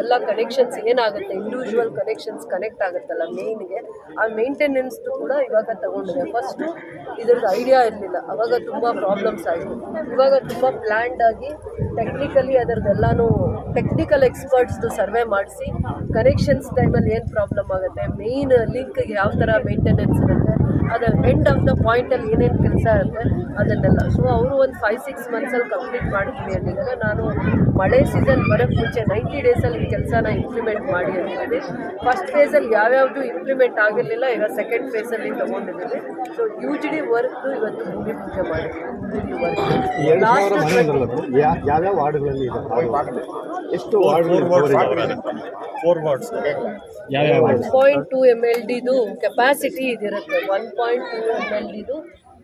ಎಲ್ಲ ಕನೆಕ್ಷನ್ಸ್ ಏನಾಗುತ್ತೆ, individual connections connect ಆಗುತ್ತಲ್ಲ ಮೇಯ್ನ್ಗೆ, ಆ ಮೇಂಟೆನೆನ್ಸ್ ಕೂಡ ಇವಾಗ ತಗೊಂಡಿದೆ. ಫಸ್ಟು ಇದ್ರದ್ದು ಐಡಿಯಾ ಇರಲಿಲ್ಲ, ಅವಾಗ ತುಂಬ ಪ್ರಾಬ್ಲಮ್ಸ್ ಆಯಿತು. ಇವಾಗ ತುಂಬ ಪ್ಲ್ಯಾಂಡ್ ಆಗಿ ಟೆಕ್ನಿಕಲಿ ಅದರದ್ದೆಲ್ಲನೂ ಟೆಕ್ನಿಕಲ್ ಎಕ್ಸ್ಪರ್ಟ್ಸ್ದು ಸರ್ವೆ ಮಾಡಿಸಿ ಕನೆಕ್ಷನ್ಸ್ ಟೈಮಲ್ಲಿ ಏನು ಪ್ರಾಬ್ಲಮ್ ಆಗುತ್ತೆ, ಮೇಯ್ನ್ ಲಿಂಕ್ಗೆ ಯಾವ ಥರ ಮೇಂಟೆನೆನ್ಸ್ ಇರುತ್ತೆ, ಅದು ಎಂಡ್ ಆಫ್ ದ ಪಾಯಿಂಟಲ್ಲಿ ಏನೇನು ಕೆಲಸ ಇರುತ್ತೆ ಅದನ್ನೆಲ್ಲ. ಸೊ ಅವರು ಒಂದು 5-6 ಮಂತ್ಸಲ್ಲಿ ಕಂಪ್ಲೀಟ್ ಮಾಡ್ತೀವಿ ಅಂದಿದ್ದಾರೆ. ನಾನು ಮಳೆ ಸೀಸನ್ ಬರೋಕ್ಕೆ ಮುಂಚೆ 90 ಡೇಸಲ್ಲಿ ಈ ಕೆಲಸನ ಇಂಪ್ಲಿಮೆಂಟ್ ಮಾಡಿ ಅಂತಿದ್ದೆ. ಫಸ್ಟ್ ಫೇಸಲ್ಲಿ ಯಾವ್ಯಾವುದು ಇಂಪ್ಲಿಮೆಂಟ್ ಆಗಿರಲಿಲ್ಲ, ಈಗ ಸೆಕೆಂಡ್ ಫೇಸಲ್ಲಿ ತೊಗೊಂಡಿದ್ದೀವಿ. ಸೊ UGD ವರ್ಕ್ ಇವತ್ತು ಭೂಮಿ ಪೂಜೆ ಮಾಡಿದ್ದೀವಿ. ಯಾವ್ಯಾವ ವಾರ್ಡ್ಗಳಲ್ಲಿ ಎಷ್ಟು 1.2 MLDದು ಕೆಪಾಸಿಟಿ ಇದಿರುತ್ತೆ. 1.2 MLDದು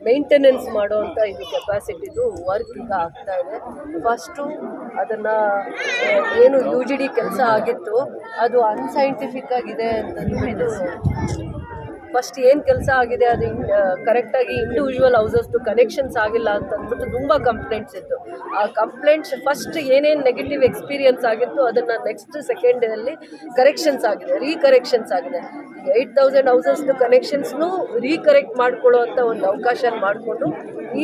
ಮೇಂಟೆನೆನ್ಸ್ ಮಾಡೋವಂಥ ಇದು ಕೆಪಾಸಿಟಿದು ವರ್ಕ್ ಈಗ ಆಗ್ತಾ ಇದೆ. ಫಸ್ಟು ಅದನ್ನು ಏನು UGD ಕೆಲಸ ಆಗಿತ್ತು ಅದು ಅನ್ಸೈಂಟಿಫಿಕ್ ಆಗಿದೆ ಅಂತಂದ್ಬಿಟ್ಟು ಫಸ್ಟ್ ಏನು ಕೆಲಸ ಆಗಿದೆ ಅದು ಕರೆಕ್ಟಾಗಿ ಇಂಡಿವಿಜುವಲ್ ಹೌಸಸ್ದು ಕನೆಕ್ಷನ್ಸ್ ಆಗಿಲ್ಲ ಅಂತಂದ್ಬಿಟ್ಟು ತುಂಬ ಕಂಪ್ಲೇಂಟ್ಸ್ ಇತ್ತು. ಆ ಕಂಪ್ಲೇಂಟ್ಸ್ ಫಸ್ಟ್ ಏನೇನು ನೆಗೆಟಿವ್ ಎಕ್ಸ್ಪೀರಿಯನ್ಸ್ ಆಗಿತ್ತು ಅದನ್ನು ನೆಕ್ಸ್ಟ್ ಸೆಕೆಂಡ್ ಡೇಯಲ್ಲಿ ಕರೆಕ್ಷನ್ಸ್ ಆಗಿದೆ, ರೀಕರೆಕ್ಷನ್ಸ್ ಆಗಿದೆ. 8,000 ಹೌಸಸ್ದು ಕನೆಕ್ಷನ್ಸ್ನು ರೀಕರೆಕ್ಟ್ ಮಾಡ್ಕೊಳ್ಳೋ ಅಂಥ ಒಂದು ಅವಕಾಶ ಮಾಡಿಕೊಂಡು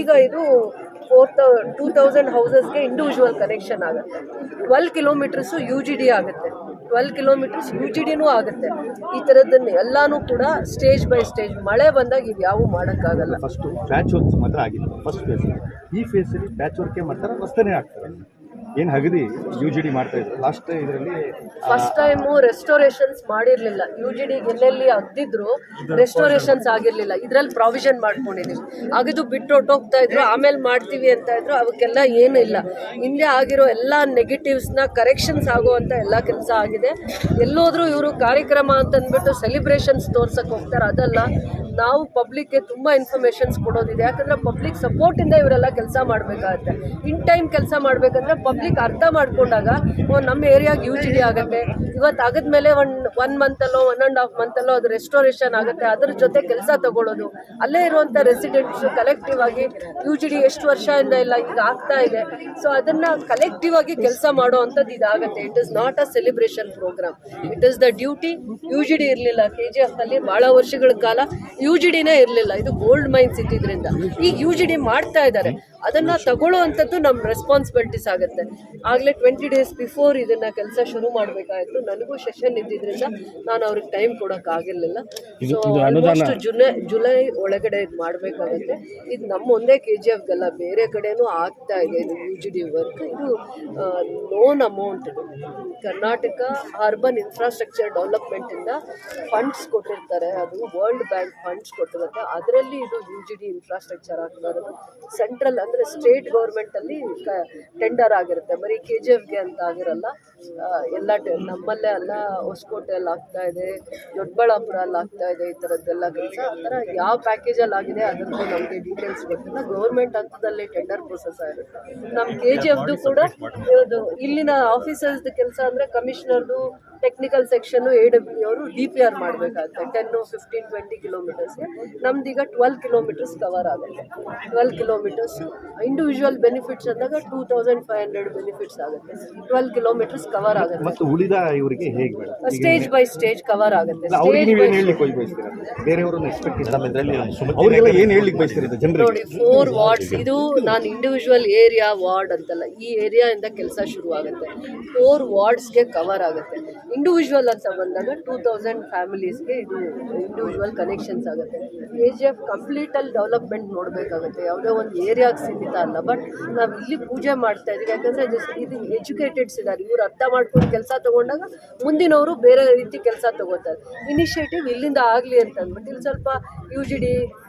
ಈಗ ಇದು 2,000 ಹೌಸಸ್ಗೆ ಇಂಡಿವಿಜುವಲ್ ಕನೆಕ್ಷನ್ ಆಗುತ್ತೆ. 12 ಕಿಲೋಮೀಟರ್ಸು UGD ಆಗುತ್ತೆ, 12 ಕಿಲೋಮೀಟರ್ಸ್ UGDನೂ ಆಗುತ್ತೆ. ಈ ಥರದ್ದನ್ನು ಎಲ್ಲನೂ ಕೂಡ ಸ್ಟೇಜ್ ಬೈ ಸ್ಟೇಜ್ ಮಳೆ ಬಂದಾಗ ಇದು ಯಾವ ಮಾಡೋಕ್ಕಾಗಲ್ಲ. ಫಸ್ಟು ಪ್ಯಾಚ್ ವರ್ಕ್ ಮಾತ್ರ ಆಗಿತ್ತು ಫಸ್ಟ್ ಫೇಸಲ್ಲಿ. ಈ ಫೇಸಲ್ಲಿ ಪ್ಯಾಚ್ ವರ್ಕೆ ಮಾಡ್ತಾರೆ, ರಸ್ತೆನೇ ಆಗ್ತಾರೆ. ಏನು ಹಗದಿ UGD ಮಾಡ್ತಾ ಇದ್ರು ಲಾಸ್ಟ್ ಇದರಲ್ಲಿ. ಫಸ್ಟ್ ಟೈಮು ರೆಸ್ಟೋರೇಷನ್ಸ್ ಮಾಡಿರಲಿಲ್ಲ. UGD ಎಲ್ಲೆಲ್ಲಿ ಅಗ್ದಿದ್ರು ರೆಸ್ಟೋರೇಷನ್ಸ್ ಆಗಿರಲಿಲ್ಲ. ಇದರಲ್ಲಿ ಪ್ರಾವಿಷನ್ ಮಾಡ್ಕೊಂಡಿದ್ದೀವಿ. ಆಗಿದ್ದು ಬಿಟ್ಟು ಹೊಟ್ಟೋಗ್ತಾ ಇದ್ರು, ಆಮೇಲೆ ಮಾಡ್ತೀವಿ ಅಂತ ಇದ್ರು. ಅವಕ್ಕೆಲ್ಲ ಏನೂ ಇಲ್ಲ. ಹಿಂದೆ ಆಗಿರೋ ಎಲ್ಲ ನೆಗೆಟಿವ್ಸ್ನ ಕರೆಕ್ಷನ್ಸ್ ಆಗುವಂಥ ಎಲ್ಲ ಕೆಲಸ ಆಗಿದೆ. ಎಲ್ಲೋದ್ರೂ ಇವರು ಕಾರ್ಯಕ್ರಮ ಅಂತಂದ್ಬಿಟ್ಟು ಸೆಲಿಬ್ರೇಷನ್ಸ್ ತೋರ್ಸಕ್ಕೆ ಹೋಗ್ತಾರೆ, ಅದಲ್ಲ. ನಾವು ಪಬ್ಲಿಕ್ಗೆ ತುಂಬ ಇನ್ಫಾರ್ಮೇಷನ್ಸ್ ಕೊಡೋದಿದೆ. ಯಾಕಂದರೆ ಪಬ್ಲಿಕ್ ಸಪೋರ್ಟಿಂದ ಇವರೆಲ್ಲ ಕೆಲಸ ಮಾಡಬೇಕಾಗತ್ತೆ. ಇನ್ ಟೈಮ್ ಕೆಲಸ ಮಾಡಬೇಕಂದ್ರೆ ಪಬ್ಲಿಕ್ ಅರ್ಥ ಮಾಡ್ಕೊಂಡಾಗ ನಮ್ಮ ಏರಿಯಾಗೆ UGD ಆಗುತ್ತೆ. ಇವತ್ತು ಆಗಿದ್ಮೇಲೆ ಒನ್ ಮಂತಲ್ಲೋ 1.5 ಮಂತಲ್ಲೋ ಅದು ರೆಸ್ಟೋರೇಷನ್ ಆಗುತ್ತೆ. ಅದ್ರ ಜೊತೆ ಕೆಲಸ ತಗೊಳ್ಳೋದು, ಅಲ್ಲೇ ಇರುವಂಥ ರೆಸಿಡೆಂಟ್ಸು ಕಲೆಕ್ಟಿವ್ ಆಗಿ UGD ಎಷ್ಟು ವರ್ಷದಿಂದ ಇಲ್ಲ ಈಗ ಆಗ್ತಾ ಇದೆ. ಸೊ ಅದನ್ನು ಕಲೆಕ್ಟಿವ್ ಆಗಿ ಕೆಲಸ ಮಾಡೋ ಅಂಥದ್ದು ಇದಾಗುತ್ತೆ. It is not a celebration program, it is the duty. UGD ಇರಲಿಲ್ಲ KGFನಲ್ಲಿ ಭಾಳ ವರ್ಷಗಳ ಕಾಲ, UGDನೇ ಇರಲಿಲ್ಲ. ಇದು ಗೋಲ್ಡ್ ಮೈನ್ಸ್ ಇದ್ದಿದ್ದರಿಂದ ಈಗ UGD ಮಾಡ್ತಾ ಇದ್ದಾರೆ. ಅದನ್ನು ತಗೊಳ್ಳೋ ಅಂಥದ್ದು ನಮ್ಮ ರೆಸ್ಪಾನ್ಸಿಬಿಲಿಟೀಸ್ ಆಗುತ್ತೆ. ಆಗಲೇ 20 ಡೇಸ್ ಬಿಫೋರ್ ಇದನ್ನು ಕೆಲಸ ಶುರು ಮಾಡಬೇಕಾಯಿತು. ನನಗೂ ಸೆಷನ್ ಇದ್ದಿದ್ದರಿಂದ ನಾನು ಅವ್ರಿಗೆ ಟೈಮ್ ಕೊಡೋಕ್ಕಾಗಿರಲಿಲ್ಲ. ಸೊ ಆಲ್ಮೋಸ್ಟ್ ಜುಲೈ ಒಳಗಡೆ ಇದು ಮಾಡಬೇಕಾಗುತ್ತೆ. ಇದು ನಮ್ಮ ಒಂದೇ KGFಗಲ್ಲ, ಬೇರೆ ಕಡೆನೂ ಆಗ್ತಾ ಇದೆ ಇದು UGD ವರ್ಕ್. ಇದು ಲೋನ್ ಅಮೌಂಟ್, ಇದು ಕರ್ನಾಟಕ ಅರ್ಬನ್ ಇನ್ಫ್ರಾಸ್ಟ್ರಕ್ಚರ್ ಡೆವಲಪ್ಮೆಂಟಿಂದ ಫಂಡ್ಸ್ ಕೊಟ್ಟಿರ್ತಾರೆ. ಅದು ವರ್ಲ್ಡ್ ಬ್ಯಾಂಕ್ ಫಂಡ್ಸ್ ಕೊಟ್ಟಿರುತ್ತೆ. ಅದರಲ್ಲಿ ಇದು UGD ಇನ್ಫ್ರಾಸ್ಟ್ರಕ್ಚರ್ ಆಗ್ತಾ ಇರೋದು. ಸೆಂಟ್ರಲ್ ಅಂದರೆ ಸ್ಟೇಟ್ ಗೌರ್ಮೆಂಟಲ್ಲಿ ಟೆಂಡರ್ ಆಗಿರುತ್ತೆ, ಬರೀ KGFಗೆ ಅಂತ ಆಗಿರಲ್ಲ. ಎಲ್ಲ ನಮ್ಮಲ್ಲೇ ಅಲ್ಲ, ಹೊಸಕೋಟೆಯಲ್ಲಿ ಆಗ್ತಾ ಇದೆ, ದೊಡ್ಡಬಳ್ಳಾಪುರಲ್ಲಿ ಆಗ್ತಾ ಇದೆ. ಈ ಥರದ್ದೆಲ್ಲ ಕೆಲಸ ಆ ಥರ ಯಾವ ಪ್ಯಾಕೇಜಲ್ಲಿ ಆಗಿದೆ ಅದರದ್ದು ನಮಗೆ ಡೀಟೇಲ್ಸ್ ಗೊತ್ತಿಲ್ಲ. ಗೌರ್ಮೆಂಟ್ ಹಂತದಲ್ಲಿ ಟೆಂಡರ್ ಪ್ರೊಸೆಸ್ ಆಗಿರುತ್ತೆ. ನಮ್ಮ KGFದು ಕೂಡ ಇದು ಇಲ್ಲಿನ ಆಫೀಸರ್ಸ್ದು ಕೆಲಸ ಅಂದರೆ ಕಮಿಷನರ್ದು ಟೆಕ್ನಿಕಲ್ ಸೆಕ್ಷನ್ನು AW ಅವರು DPR ಮಾಡಬೇಕಾಗುತ್ತೆ 10-15-20 ಕಿಲೋಮೀಟರ್ಸ್ಗೆ. ನಮ್ದೀಗ 12 ಕಿಲೋಮೀಟರ್ಸ್ ಕವರ್ ಆಗುತ್ತೆ. 12 ಕಿಲೋಮೀಟರ್ಸ್ ಇಂಡಿವಿಜುವಲ್ ಬೆನಿಫಿಟ್ಸ್ ಅಂದಾಗ 2,500 ಬೆನಿಫಿಟ್ಸ್ ಆಗುತ್ತೆ. 12 ಕಿಲೋಮೀಟರ್ಸ್ ಕವರ್ ಆಗುತ್ತೆ. ಮತ್ತು ಉಳಿದ ಇವರಿಗೆ ಹೇಗೆ ಸ್ಟೇಜ್ ಬೈ ಸ್ಟೇಜ್ ಕವರ್ ಆಗುತ್ತೆ. ನೋಡಿ 4 ವಾರ್ಡ್ಸ್, ಇದು ನಾನು ಇಂಡಿವಿಜುವಲ್ ಏರಿಯಾ ವಾರ್ಡ್ ಅಂತಲ್ಲ, ಈ ಏರಿಯಾಯಿಂದ ಕೆಲಸ ಶುರು ಆಗುತ್ತೆ. 4 ವಾರ್ಡ್ಸ್ಗೆ ಕವರ್ ಆಗುತ್ತೆ. ಇಂಡಿವಿಜುವಲ್ ಅಂತ ಬಂದಾಗ 2,000 ಫ್ಯಾಮಿಲೀಸ್ಗೆ ಇದು ಇಂಡಿವಿಜುವಲ್ ಕನೆಕ್ಷನ್ಸ್ ಆಗುತ್ತೆ. KGF ಕಂಪ್ಲೀಟಲ್ಲಿ ಡೆವಲಪ್ಮೆಂಟ್ ನೋಡಬೇಕಾಗುತ್ತೆ, ಯಾವುದೇ ಒಂದು ಏರಿಯಾಗೆ ಸೀಮಿತ ಅಲ್ಲ. ಬಟ್ ನಾವು ಇಲ್ಲಿ ಪೂಜೆ ಮಾಡ್ತಾ ಇದ್ದೀವಿ ಯಾಕಂದರೆ ಇದು ಎಜುಕೇಟೆಡ್ಸ್ ಇದ್ದಾರೆ. ಇವ್ರು ಅರ್ಥ ಮಾಡ್ಕೊಂಡು ಕೆಲಸ ತೊಗೊಂಡಾಗ ಮುಂದಿನವರು ಬೇರೆ ರೀತಿ ಕೆಲಸ ತೊಗೋತಾರೆ. ಇನಿಷಿಯೇಟಿವ್ ಇಲ್ಲಿಂದ ಆಗಲಿ ಅಂತ ಅಂದ್ಬಿಟ್ಟು ಇಲ್ಲಿ ಸ್ವಲ್ಪ UGD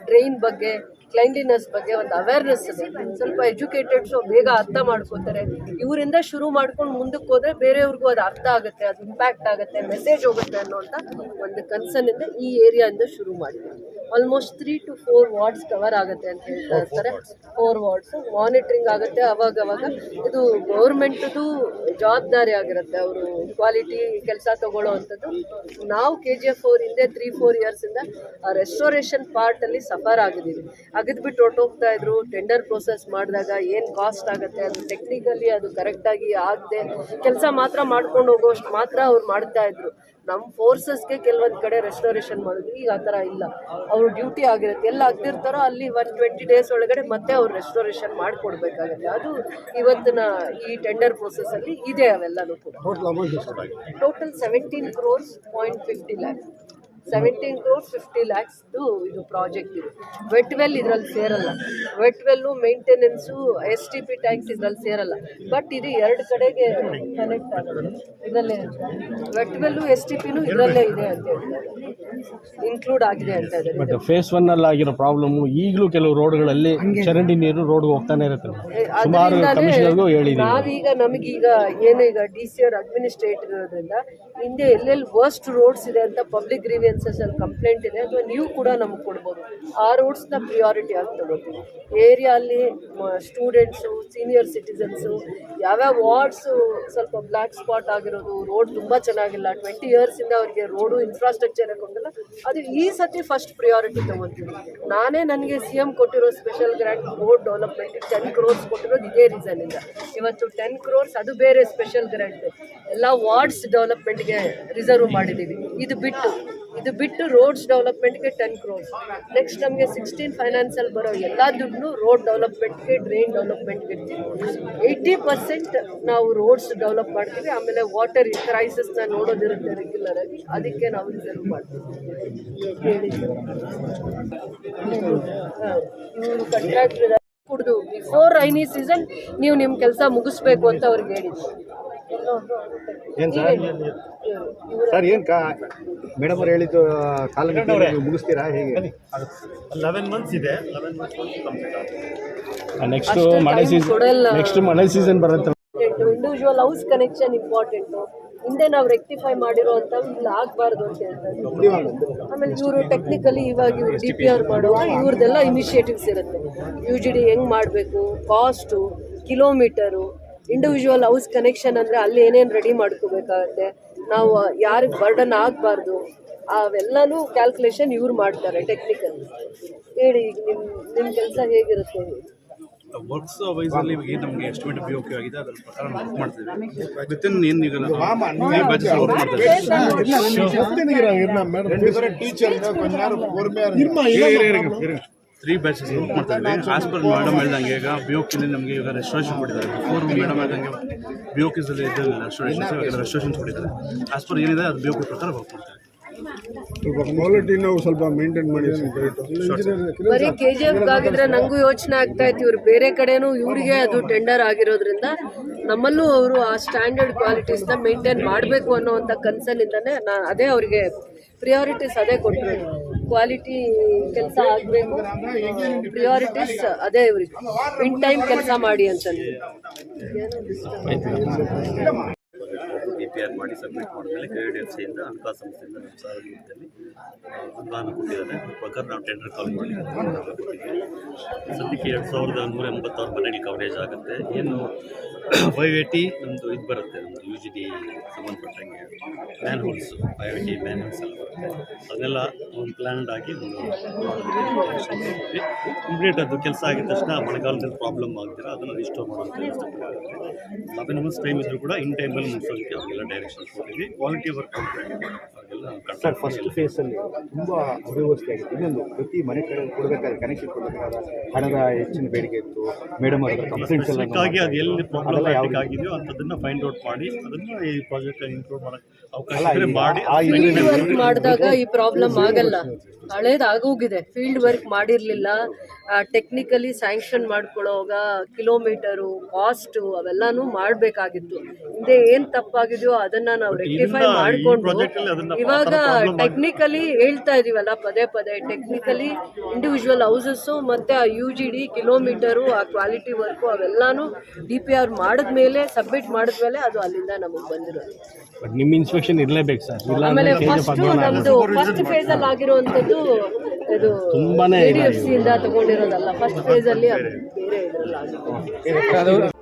ಡ್ರೈನ್ ಬಗ್ಗೆ, ಕ್ಲೈನ್ಲಿನೆಸ್ ಬಗ್ಗೆ ಒಂದು ಅವೇರ್ನೆಸ್ ಇದೆ. ಸ್ವಲ್ಪ ಎಜುಕೇಟೆಡ್ಸು ಬೇಗ ಅರ್ಥ ಮಾಡ್ಕೋತಾರೆ. ಇವರಿಂದ ಶುರು ಮಾಡ್ಕೊಂಡು ಮುಂದಕ್ಕೆ ಹೋದರೆ ಬೇರೆಯವ್ರಿಗೂ ಅದು ಅರ್ಥ ಆಗುತ್ತೆ, ಅದು ಇಂಪ್ಯಾಕ್ಟ್ ಆಗುತ್ತೆ, ಮೆಸೇಜ್ ಹೋಗುತ್ತೆ ಅನ್ನೋಂಥ ಒಂದು ಕನ್ಸರ್ನಿಂದ ಈ ಏರಿಯಾಯಿಂದ ಶುರು ಮಾಡಿದೆ. ಆಲ್ಮೋಸ್ಟ್ 3 to 4 ವಾರ್ಡ್ಸ್ ಕವರ್ ಆಗುತ್ತೆ ಅಂತ ಹೇಳ್ತಾ ಇರ್ತಾರೆ. 4 ವಾರ್ಡ್ಸ್ ಮಾನಿಟರಿಂಗ್ ಆಗುತ್ತೆ. ಅವಾಗ ಇದು ಗೌರ್ಮೆಂಟ್ದು ಜವಾಬ್ದಾರಿ ಆಗಿರುತ್ತೆ, ಅವರು ಕ್ವಾಲಿಟಿ ಕೆಲಸ ತಗೊಳ್ಳೋ ಅಂಥದ್ದು. ನಾವು KGF4 ಹಿಂದೆ 3-4 ಇಯರ್ಸಿಂದ ಆ ರೆಸ್ಟೋರೇಷನ್ ಪಾರ್ಟಲ್ಲಿ ಸಫರ್ ಆಗಿದ್ದೀವಿ. ಅಗದ್ಬಿಟ್ಟು ಹೊರಟೋಗ್ತಾ ಇದ್ರು. ಟೆಂಡರ್ ಪ್ರೋಸೆಸ್ ಮಾಡಿದಾಗ ಏನು ಕಾಸ್ಟ್ ಆಗುತ್ತೆ, ಅದು ಟೆಕ್ನಿಕಲಿ ಅದು ಕರೆಕ್ಟಾಗಿ ಆಗದೆ ಕೆಲಸ ಮಾತ್ರ ಮಾಡ್ಕೊಂಡು ಹೋಗೋಷ್ಟು ಮಾತ್ರ ಅವ್ರು ಮಾಡ್ತಾ ಇದ್ರು. ನಮ್ಮ ಫೋರ್ಸಸ್ಗೆ ಕೆಲವೊಂದು ಕಡೆ ರೆಸ್ಟೋರೇಷನ್ ಮಾಡಿದ್ವಿ. ಈಗ ಆ ಥರ ಇಲ್ಲ. ಅವರು ಡ್ಯೂಟಿ ಆಗಿರುತ್ತೆ, ಎಲ್ಲ ಆಗ್ತಿರ್ತಾರೋ ಅಲ್ಲಿ 120 days ಒಳಗಡೆ ಮತ್ತೆ ಅವ್ರು ರೆಸ್ಟೋರೇಷನ್ ಮಾಡಿಕೊಡ್ಬೇಕಾಗತ್ತೆ. ಅದು ಇವತ್ತಿನ ಈ ಟೆಂಡರ್ ಪ್ರೋಸೆಸ್ಸಲ್ಲಿ ಇದೆ. ಅವೆಲ್ಲನೂ ಕೂಡ total 17 crores 0.50 lakhs 17 crores 50 lakhs ಇದು ಪ್ರಾಜೆಕ್ಟ್ ಇದೆ. ವೆಟ್ ವೆಲ್ ಇದರಲ್ಲಿ ಸೇರಲ್ಲ. Wet well maintenance STP tanks ಇದರಲ್ಲಿ ಸೇರಲ್ಲ. ಬಟ್ ಇದು 2 ಕಡೆಗೆ ಕನೆಕ್ಟ್ ಆಗುತ್ತೆ. ಇದರಲ್ಲೇ ವೆಟ್ ವೆಲ್ಲು STPನೂ ಇದರಲ್ಲೇ ಇದೆ ಅಂತ ಹೇಳ್ತಾರೆ, ಇನ್ಕ್ಲೂಡ್ ಆಗಿದೆ ಅಂತ ಇದ್ದಾರೆ. ಬಟ್ ಫೇಸ್ 1 ಅಲ್ಲಿ ಆಗಿರೋ ಪ್ರಾಬ್ಲಮ್ ಈಗಲೂ ಕೆಲವು ರೋಡ್ಗಳಲ್ಲಿ ಚರಂಡಿ ನೀರು ರೋಡ್ಗೆ ಹೋಗ್ತಾನೆ ಇರುತ್ತೆ. ಸುಮಾರು ಕಮಿಷನರ್ಗೂ ಹೇಳಿದ್ದೀವಿ. ನಾವೀಗ ನಮಗೀಗ ಏನು ಈಗ DCR ಅಡ್ಮಿನಿಸ್ಟ್ರೇಟರ್ ಇರೋದ್ರಿಂದ ಹಿಂದೆ ಎಲ್ಲೆಲ್ಲಿ ವರ್ಸ್ಟ್ ರೋಡ್ಸ್ ಇದೆ ಅಂತ ಪಬ್ಲಿಕ್ ಗ್ರೀವಿಯನ್ಸಸ್ ಅಲ್ಲಿ ಕಂಪ್ಲೇಂಟ್ ಇದೆ, ಅಥವಾ ನೀವು ಕೂಡ ನಮ್ಗೆ ಕೊಡ್ಬೋದು. ಆ ರೋಡ್ಸ್ನ ಪ್ರಿಯಾರಿಟಿ ಆಗಿ ತಗೋತೀವಿ. ಏರಿಯಾಲ್ಲಿ ಸ್ಟೂಡೆಂಟ್ಸು, ಸೀನಿಯರ್ ಸಿಟಿಸನ್ಸು, ಯಾವ್ಯಾವ ವಾರ್ಡ್ಸು ಸ್ವಲ್ಪ ಬ್ಲ್ಯಾಕ್ ಸ್ಪಾಟ್ ಆಗಿರೋದು, ರೋಡ್ ತುಂಬ ಚೆನ್ನಾಗಿಲ್ಲ, 20 yearsಯಿಂದ ಅವರಿಗೆ ರೋಡು ಇನ್ಫ್ರಾಸ್ಟ್ರಕ್ಚರ್ ಹಾಕೊಂಡಿಲ್ಲ, ಅದು ಈ ಸತಿ ಫಸ್ಟ್ ಪ್ರಿಯಾರಿಟಿ ತಗೊತೀವಿ. ನಾನೇ ನನಗೆ CM ಕೊಟ್ಟಿರೋ ಸ್ಪೆಷಲ್ ಗ್ರಾಂಟ್ ರೋಡ್ ಡೆವಲಪ್ಮೆಂಟಿಗೆ 10 crores ಕೊಟ್ಟಿರೋದು ಇದೇ ರೀಸನ್ನಿಂದ. ಇವತ್ತು 10 crores ಅದು ಬೇರೆ ಸ್ಪೆಷಲ್ ಗ್ರಾಂಟ್ ಎಲ್ಲ ವಾರ್ಡ್ಸ್ ಡೆವಲಪ್ಮೆಂಟ್ಗೆ ರಿಸರ್ವ್ ಮಾಡಿದ್ದೀವಿ. ಇದು ಬಿಟ್ಟು ರೋಡ್ಸ್ ಡೆವಲಪ್ಮೆಂಟ್ಗೆ 10 crores. ನೆಕ್ಸ್ಟ್ ನಮಗೆ 16 ಫೈನಾನ್ಸಲ್ಲಿ ಬರೋ ಎಲ್ಲ ದುಡ್ಡು ರೋಡ್ ಡೆವಲಪ್ಮೆಂಟ್ಗೆ, ಡ್ರೈನ್ ಡೆವಲಪ್ಮೆಂಟ್ಗೆ ಇರ್ತೀವಿ. 80% ನಾವು ರೋಡ್ಸ್ ಡೆವಲಪ್ ಮಾಡ್ತೀವಿ. ಆಮೇಲೆ ವಾಟರ್ ಕ್ರೈಸಿಸ್ನ ನೋಡೋದಿರುತ್ತೆ ರೆಗ್ಯುಲರ್ ಆಗಿ, ಅದಕ್ಕೆ ನಾವು ರಿಸರ್ವ್ ಮಾಡ್ತೀವಿ. ಇವರು ಕಾಂಟ್ರಾಕ್ಟರ್ ಕುಡಿದು ಬಿಫೋರ್ ರೈನಿ ಸೀಸನ್ ನೀವು ನಿಮ್ಮ ಕೆಲಸ ಮುಗಿಸ್ಬೇಕು ಅಂತ ಅವ್ರಿಗೆ ಹೇಳಿದ್ರು. ಏನು ಸರ್ ಏನು ಮೇಡಮ್ ಅವ್ರು ಹೇಳಿದ್ದು ಕಾಲಮಿತಿ ನೀವು ಮುಗಿಸ್ತೀರಾ ಹೇಗೆ? 11 months ಇದೆ. 11 months ಕಂಪ್ಲೀಟ್ ಆಗುತ್ತೆ. ನೆಕ್ಸ್ಟ್ ಮಳೆ ಸೀಸನ್ ಬರುತ್ತೆ. Individual house connection important. ಹಿಂದೆ ನಾವು ರೆಕ್ಟಿಫೈ ಮಾಡಿರೋವಂಥವು ಇಲ್ಲಿ ಆಗಬಾರ್ದು ಅಂತ ಹೇಳ್ತಾರೆ. ಆಮೇಲೆ ಇವರು ಟೆಕ್ನಿಕಲಿ ಇವಾಗ ಇವರು DPR ಮಾಡುವಾಗ ಇವ್ರದ್ದೆಲ್ಲ ಇನಿಷಿಯೇಟಿವ್ಸ್ ಇರುತ್ತೆ. UGD ಹೆಂಗೆ ಮಾಡಬೇಕು, cost, kilometre, individual house connection ಅಂದರೆ ಅಲ್ಲಿ ಏನೇನು ರೆಡಿ ಮಾಡ್ಕೋಬೇಕಾಗತ್ತೆ, ನಾವು ಯಾರಿಗೆ ಬರ್ಡನ್ ಆಗಬಾರ್ದು, ಅವೆಲ್ಲನೂ ಕ್ಯಾಲ್ಕುಲೇಷನ್ ಇವ್ರು ಮಾಡ್ತಾರೆ ಟೆಕ್ನಿಕಲ್. ಹೇಳಿ ಈಗ ನಿಮ್ಮ ಕೆಲಸ ಹೇಗಿರುತ್ತೆ? ವರ್ಕ್ಸ್ ವೈಸಲ್ಲಿ ಏನು ನಮಗೆ ಎಸ್ಟಿಮೇಟ್ BOQ ಆಗಿದೆ, ಅದರ ಪ್ರಕಾರ ನಾವು ವರ್ಕ್ ಮಾಡ್ತೀವಿ. ವಿತಿನ್ ಏನು ಈಗ ಬ್ಯಾಚಸ್ ವರ್ಕ್ ಮಾಡ್ತೀವಿ. 3 ಬ್ಯಾಚಸ್ ವರ್ಕ್ ಮಾಡ್ತಾ ಇದ್ದೀವಿ. ಆಸ್ ಪರ್ ಮೇಡಮ್ ಹೇಳ್ದಂಗೆ ಈಗ BOQ ನಮಗೆ ಈಗ ರೆಸ್ಟೋರೇಷನ್ ಕೊಟ್ಟಿದ್ದಾರೆ. ಬಿಫೋರ್ ಮೇಡಮ್ ಹೇಳ್ದಂಗೆ BOQs ಅಲ್ಲಿ ಇದ್ದಿಲ್ಲ ರೆಸ್ಟೋರೇಷನ್ಸ್ ಕೊಟ್ಟಿದ್ದಾರೆ. ಆಸ್ ಪರ್ ಏನಿದೆ ಅದು BOQ ಪ್ರಕಾರ ವರ್ಕ್ ಮಾಡ್ತಾರೆ. ಕ್ವಾಲಿಟಿ ನಾವು ಸ್ವಲ್ಪ ಮೇಂಟೈನ್ ಮಾಡಿ. ಬರೀ KGF ಆಗಿದ್ರೆ ನನಗೂ ಯೋಚನೆ ಆಗ್ತಾ ಇತ್ತು, ಇವ್ರು ಬೇರೆ ಕಡೆನೂ ಇವರಿಗೆ ಅದು ಟೆಂಡರ್ ಆಗಿರೋದ್ರಿಂದ ನಮ್ಮಲ್ಲೂ ಅವರು ಆ ಸ್ಟ್ಯಾಂಡರ್ಡ್ ಕ್ವಾಲಿಟೀಸ್ನ ಮೇಂಟೈನ್ ಮಾಡಬೇಕು ಅನ್ನೋವಂಥ ಕನ್ಸರ್ನಿಂದನೇ ನಾನು ಅದೇ ಅವರಿಗೆ ಪ್ರಿಯಾರಿಟೀಸ್ ಅದೇ ಕೊಟ್ಟಿರೋದು. ಕ್ವಾಲಿಟಿ ಕೆಲಸ ಆಗಬೇಕು, ಪ್ರಿಯಾರಿಟೀಸ್ ಅದೇ ಇವ್ರಿಗೆ. ಇನ್ ಟೈಮ್ ಕೆಲಸ ಮಾಡಿ ಅಂತಂದು DPR ಮಾಡಿ ಸಬ್ಮಿಟ್ ಮಾಡಿದ್ಮೇಲೆ KIDFCಯಿಂದ ಹಣಕಾಸು ಸಂಸ್ಥೆಯಿಂದ ನಮ್ಮ ಸಾರ್ವಜನಿಕದಲ್ಲಿ ಅನುದಾನ ಕೊಟ್ಟಿದ್ದಾರೆ. ಅದ್ರ ಪ್ರಕಾರ ನಾವು ಟೆಂಡರ್ ಕಾಲ್ ಮಾಡಿ ಸದ್ಯಕ್ಕೆ 2186 ಮನೆಗೆ ಕವರೇಜ್ ಆಗುತ್ತೆ. ಏನು 580 ನಮ್ಮದು ಇದು ಬರುತ್ತೆ, ನಮ್ಮದು UGD ಸಂಬಂಧಪಟ್ಟಂಗೆ ಮ್ಯಾನ್ ಹೋಲ್ಸು 580 ಮ್ಯಾನ್ ಹೋಲ್ಸ್ ಎಲ್ಲ ಬರುತ್ತೆ. ಅದನ್ನೆಲ್ಲ ಒಂದು ಪ್ಲ್ಯಾನ್ಡ್ ಆಗಿ ಕಂಪ್ಲೀಟ್ ಅದು ಕೆಲಸ ಆಗಿದ ತಕ್ಷಣ ಮಳೆಗಾಲದಲ್ಲಿ ಪ್ರಾಬ್ಲಮ್ ಆಗ್ತೀರಾ ಅದನ್ನು ರಿಸ್ಟೋರ್ ಮಾಡುವಂಥ ವ್ಯವಸ್ಥೆ ಕೂಡ ಆಗುತ್ತೆ. 11 months ಟೈಮ್ ಇದ್ದರೂ ಕೂಡ ಇನ್ ಟೈಮಲ್ಲಿ ಮುಗಿಸೋದಕ್ಕೆ ಅವೆಲ್ಲ ಡೈರೆಕ್ಷನ್ಸ್ ಕೊಟ್ಟಿದ್ವಿ. ಕ್ವಾಲಿಟಿ ವರ್ಕ್ ಸರ್ ಫಸ್ಟ್ ಫೇಸಲ್ಲಿ ತುಂಬ ಅವ್ಯವಸ್ಥೆ ಆಗಿತ್ತು. ಇನ್ನೊಂದು ಪ್ರತಿ ಮನೆ ಕಡೆ ಕೊಡಬೇಕಾದ್ರೆ ಕನೆಕ್ಷನ್ ಕೊಡಬೇಕಾದ್ರೆ ಹಣದ ಹೆಚ್ಚಿನ ಬೇಡಿಕೆ ಇತ್ತು. ಮೇಡಮ್ ಅವರ ಕಂಪ್ಲೇಂಟ್ಸ್ ಎಲ್ಲ ಹಾಗಾಗಿ ಅದು ಎಲ್ಲಿ ಪ್ರಾಬ್ಲಮ್ ಆಗಿದೆಯೋ ಅಂಥದ್ದನ್ನು ಫೈಂಡ್ ಔಟ್ ಮಾಡಿ ಅದನ್ನು ಈ ಪ್ರಾಜೆಕ್ಟ್ ಇಂಪ್ರೂವ್ ಮಾಡೋಕ್ಕೆ ಅವಕಾಶ ಮಾಡಿ ಫೀಲ್ಡ್ ವರ್ಕ್ ಮಾಡಿದಾಗ ಈ ಪ್ರಾಬ್ಲಮ್ ಆಗಲ್ಲ. ಹಳೇದಾಗೋಗಿದೆ, ಫೀಲ್ಡ್ ವರ್ಕ್ ಮಾಡಿರಲಿಲ್ಲ. ಟೆಕ್ನಿಕಲಿ ಸ್ಯಾಂಕ್ಷನ್ ಮಾಡ್ಕೊಳ್ಳೋವಾಗ ಕಿಲೋಮೀಟರು, ಕಾಸ್ಟು ಅವೆಲ್ಲನೂ ಮಾಡಬೇಕಾಗಿತ್ತು. ಹಿಂದೆ ಏನು ತಪ್ಪಾಗಿದೆಯೋ ಅದನ್ನು ನಾವು ರೆಕ್ಟಿಫೈ ಮಾಡಿಕೊಂಡು ಇವಾಗ ಟೆಕ್ನಿಕಲಿ ಹೇಳ್ತಾ ಇದೀವಲ್ಲ ಪದೇ ಟೆಕ್ನಿಕಲಿ ಇಂಡಿವಿಜುವಲ್ ಹೌಸಸ್ಸು ಮತ್ತು ಆ UGD ಕಿಲೋಮೀಟರು, ಆ ಕ್ವಾಲಿಟಿ ವರ್ಕು ಅವೆಲ್ಲನೂ DPR ಮಾಡಿದ್ಮೇಲೆ ಸಬ್ಮಿಟ್ ಮಾಡಿದ್ಮೇಲೆ ಅದು ಅಲ್ಲಿಂದ ನಮಗೆ ಬಂದಿರೋದು. ಬಟ್ ನಿಮ್ಮ ಇನ್ಸ್ಪೆಕ್ಷನ್ ಇರಲೇಬೇಕು ಸರ್. ಆಮೇಲೆ ಫಸ್ಟ್ ನಮ್ಮದು ಫಸ್ಟ್ ಫೇಸಲ್ಲಿ ಆಗಿರುವಂಥದ್ದು ಇದು ತುಂಬಾನೇ ADFC ಇಂದ ತಗೊಂಡಿರೋದಲ್ಲ, ಫಸ್ಟ್ ಫೇಸ್ ಅಲ್ಲಿ ಬೇರೆ ಇದ್ರಲ್ಲಿ ಆಗಿದೆ.